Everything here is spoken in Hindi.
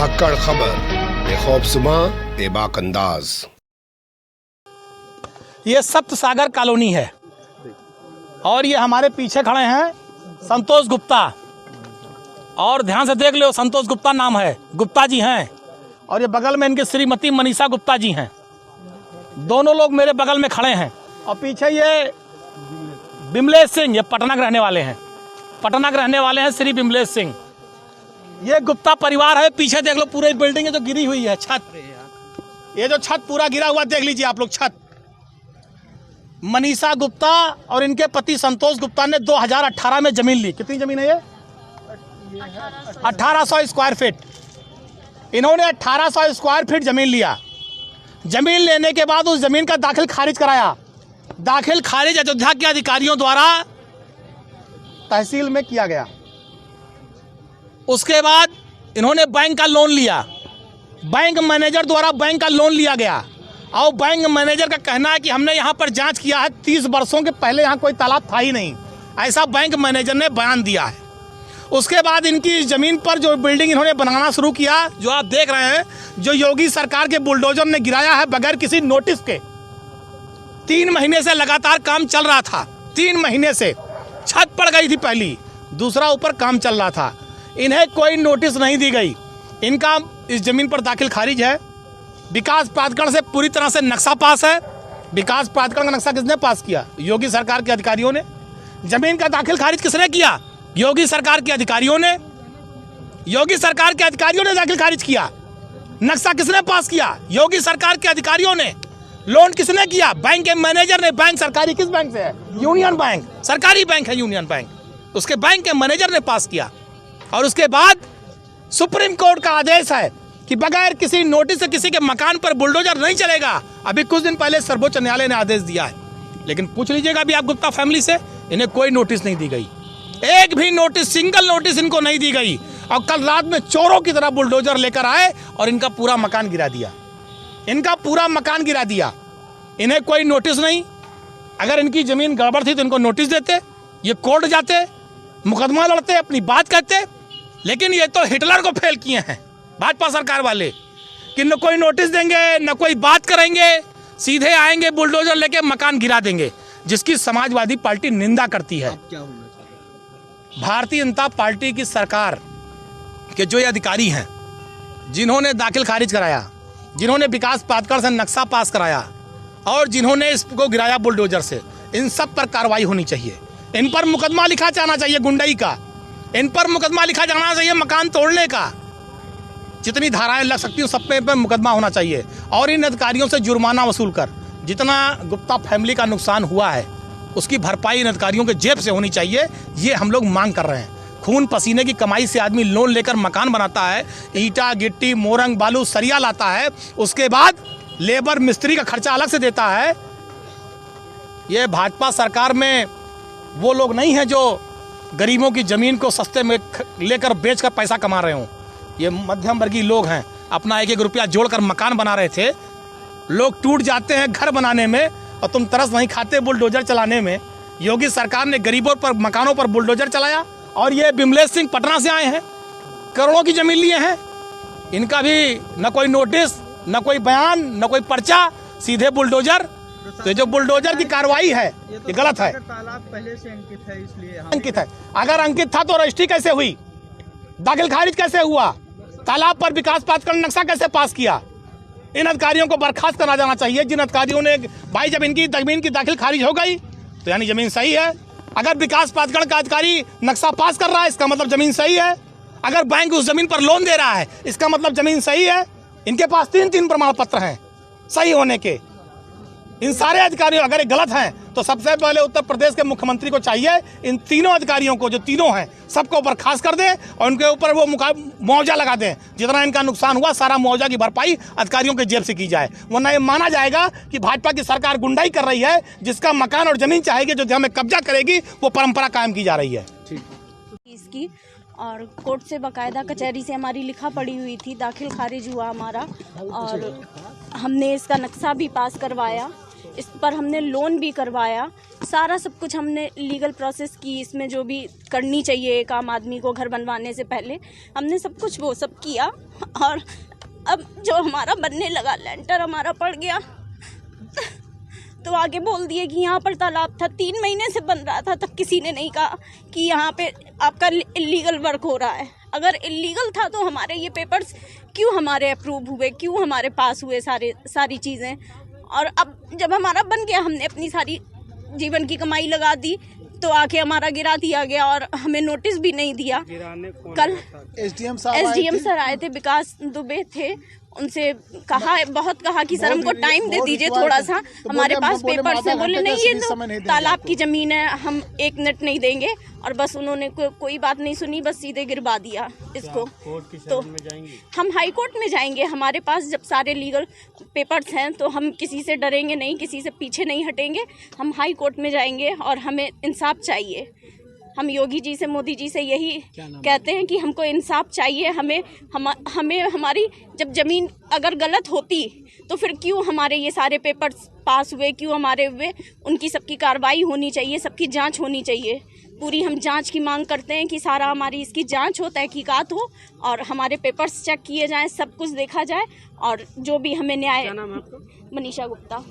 धाकड़ खबर, बेखौफजुमा बेबाक अंदाज। ये सप्त सागर कॉलोनी है और ये हमारे पीछे खड़े हैं संतोष गुप्ता। और ध्यान से देख लो, संतोष गुप्ता नाम है, गुप्ता जी हैं। और ये बगल में इनके श्रीमती मनीषा गुप्ता जी हैं। दोनों लोग मेरे बगल में खड़े हैं। और पीछे ये बिमलेश सिंह, ये पटना के रहने वाले हैं, पटना के रहने वाले हैं श्री बिमलेश सिंह। ये गुप्ता परिवार है। पीछे देख लो, पूरी बिल्डिंग है जो गिरी हुई है, छत, ये जो छत पूरा गिरा हुआ देख लीजिए आप लोग, छत। मनीषा गुप्ता और इनके पति संतोष गुप्ता ने 2018 में जमीन ली। कितनी जमीन है ये? 1800 स्क्वायर फीट। इन्होंने 1800 स्क्वायर फीट जमीन लिया। जमीन लेने के बाद उस जमीन का दाखिल खारिज कराया। दाखिल खारिज अयोध्या के अधिकारियों द्वारा तहसील में किया गया। उसके बाद इन्होंने बैंक का लोन लिया। बैंक मैनेजर द्वारा बैंक का लोन लिया गया और बैंक मैनेजर का कहना है कि हमने यहाँ पर जांच किया है, 30 वर्षों के पहले यहाँ कोई तालाब था ही नहीं, ऐसा बैंक मैनेजर ने बयान दिया है। उसके बाद इनकी इस ज़मीन पर जो बिल्डिंग इन्होंने बनाना शुरू किया, जो आप देख रहे हैं, जो योगी सरकार के बुलडोजर ने गिराया है बगैर किसी नोटिस के। 3 महीने से लगातार काम चल रहा था। 3 महीने से छत पड़ गई थी पहली, दूसरा ऊपर काम चल रहा था। इन्हें कोई नोटिस नहीं दी गई। इनका इस जमीन पर दाखिल खारिज है। विकास प्राधिकरण से पूरी तरह से नक्शा पास है। विकास प्राधिकरण का नक्शा किसने पास किया? योगी सरकार के अधिकारियों ने। जमीन का दाखिल खारिज किसने किया? योगी सरकार के अधिकारियों ने। योगी सरकार के अधिकारियों ने दाखिल खारिज किया। नक्शा किसने पास किया? योगी सरकार के अधिकारियों ने। लोन किसने किया? बैंक के मैनेजर ने। बैंक सरकारी किस बैंक से है? यूनियन बैंक, सरकारी बैंक है यूनियन बैंक। उसके बैंक के मैनेजर ने पास किया। और उसके बाद सुप्रीम कोर्ट का आदेश है कि बगैर किसी नोटिस से किसी के मकान पर बुलडोजर नहीं चलेगा। अभी कुछ दिन पहले सर्वोच्च न्यायालय ने आदेश दिया है। लेकिन पूछ लीजिएगा अभी आप गुप्ता फैमिली से, इन्हें कोई नोटिस नहीं दी गई। एक भी नोटिस, सिंगल नोटिस इनको नहीं दी गई। और कल रात में चोरों की तरह बुलडोजर लेकर आए और इनका पूरा मकान गिरा दिया। इनका पूरा मकान गिरा दिया। इन्हें कोई नोटिस नहीं। अगर इनकी जमीन गड़बड़ थी तो इनको नोटिस देते, ये कोर्ट जाते, मुकदमा लड़ते, अपनी बात कहते। लेकिन ये तो हिटलर को फेल किए हैं भाजपा सरकार वाले, कि न कोई नोटिस देंगे, न कोई बात करेंगे, सीधे आएंगे बुलडोजर लेके मकान गिरा देंगे, जिसकी समाजवादी पार्टी निंदा करती है। भारतीय जनता पार्टी की सरकार के जो ये अधिकारी हैं, जिन्होंने दाखिल खारिज कराया, जिन्होंने विकास प्राधिकरण से नक्शा पास कराया और जिन्होंने इसको गिराया बुलडोजर से, इन सब पर कार्रवाई होनी चाहिए। इन पर मुकदमा लिखा जाना चाहिए गुंडई का। इन पर मुकदमा लिखा जाना चाहिए मकान तोड़ने का। जितनी धाराएं लग सकती हैं सब पे मुकदमा होना चाहिए। और इन अधिकारियों से जुर्माना वसूल कर जितना गुप्ता फैमिली का नुकसान हुआ है उसकी भरपाई इन अधिकारियों के जेब से होनी चाहिए। ये हम लोग मांग कर रहे हैं। खून पसीने की कमाई से आदमी लोन लेकर मकान बनाता है, ईंटा गिट्टी मोरंग बालू सरिया लाता है, उसके बाद लेबर मिस्त्री का खर्चा अलग से देता है। ये भाजपा सरकार में वो लोग नहीं हैं जो गरीबों की ज़मीन को सस्ते में लेकर बेचकर पैसा कमा रहे हों। ये मध्यम वर्गीय लोग हैं, अपना 1-1 रुपया जोड़कर मकान बना रहे थे। लोग टूट जाते हैं घर बनाने में और तुम तरस नहीं खाते बुलडोजर चलाने में। योगी सरकार ने गरीबों पर, मकानों पर बुलडोजर चलाया। और ये बिमलेश सिंह पटना से आए हैं, करोड़ों की ज़मीन लिए हैं। इनका भी न कोई नोटिस, न कोई बयान, न कोई पर्चा, सीधे बुलडोजर। तो जो बुलडोजर की कार्रवाई है ये गलत है। तालाब पहले से अंकित है, इसलिए अंकित है। अगर अंकित था तो रजिस्ट्री कैसे हुई? दाखिल खारिज कैसे हुआ? तालाब पर विकास प्राधिकरण नक्शा कैसे पास किया? इन अधिकारियों को बर्खास्त करा जाना चाहिए। जिन अधिकारियों ने, भाई जब इनकी जमीन की दाखिल खारिज हो गई तो यानी जमीन सही है। अगर विकास प्राधिकरण का अधिकारी नक्शा पास कर रहा है इसका मतलब जमीन सही है। अगर बैंक उस जमीन पर लोन दे रहा है इसका मतलब जमीन सही है। इनके पास 3 प्रमाण पत्र हैं सही होने के। इन सारे अधिकारियों अगर ये गलत हैं तो सबसे पहले उत्तर प्रदेश के मुख्यमंत्री को चाहिए इन तीनों अधिकारियों को, जो तीनों हैं, सबको बर्खास्त कर दें और उनके ऊपर वो मुआवजा लगा दें। जितना इनका नुकसान हुआ सारा मुआवजा की भरपाई अधिकारियों के जेब से की जाए। वरना ये माना जाएगा कि भाजपा की सरकार गुंडाई कर रही है। जिसका मकान और जमीन चाहेगी, जो हमें कब्जा करेगी, वो परंपरा कायम की जा रही है। इसकी और कोर्ट से बाकायदा कचहरी से हमारी लिखा पड़ी हुई थी, दाखिल खारिज हुआ हमारा और हमने इसका नक्शा भी पास करवाया। इस पर हमने लोन भी करवाया, सारा सब कुछ हमने लीगल प्रोसेस की, इसमें जो भी करनी चाहिए एक आम आदमी को घर बनवाने से पहले हमने सब कुछ वो सब किया। और अब जो हमारा बनने लगा, लेंटर हमारा पड़ गया, तो आगे बोल दिए कि यहाँ पर तालाब था, 3 महीने से बन रहा था, तब किसी ने नहीं कहा कि यहाँ पे आपका इलीगल वर्क हो रहा है। अगर इलीगल था तो हमारे ये पेपर्स क्यों हमारे अप्रूव हुए, क्यों हमारे पास हुए सारी चीज़ें। और अब जब हमारा बन गया, हमने अपनी सारी जीवन की कमाई लगा दी, तो आके हमारा गिरा दिया गया और हमें नोटिस भी नहीं दिया। कल एसडीएम सर आए थे, विकास दुबे थे, उनसे कहा, बहुत कहा कि सर हमको टाइम दे दीजिए थोड़ा सा, हमारे पास पेपर्स हैं। बोले नहीं, ये तो तालाब की ज़मीन है, हम 1 मिनट नहीं देंगे। और बस उन्होंने कोई बात नहीं सुनी, बस सीधे गिरवा दिया इसको। तो हम हाई कोर्ट में जाएंगे, हमारे पास जब सारे लीगल पेपर्स हैं तो हम किसी से डरेंगे नहीं, किसी से पीछे नहीं हटेंगे। हम हाई कोर्ट में जाएंगे और हमें इंसाफ चाहिए। हम योगी जी से, मोदी जी से यही कहते हैं कि हमको इंसाफ चाहिए। हमें हमारी जब ज़मीन अगर गलत होती तो फिर क्यों हमारे ये सारे पेपर्स पास हुए, क्यों हमारे हुए, उनकी सबकी कार्रवाई होनी चाहिए, सबकी जांच होनी चाहिए। पूरी हम जांच की मांग करते हैं कि सारा हमारी इसकी जांच हो, तहकीकात हो और हमारे पेपर्स चेक किए जाएं, सब कुछ देखा जाए और जो भी हमें न्याय। मनीषा गुप्ता।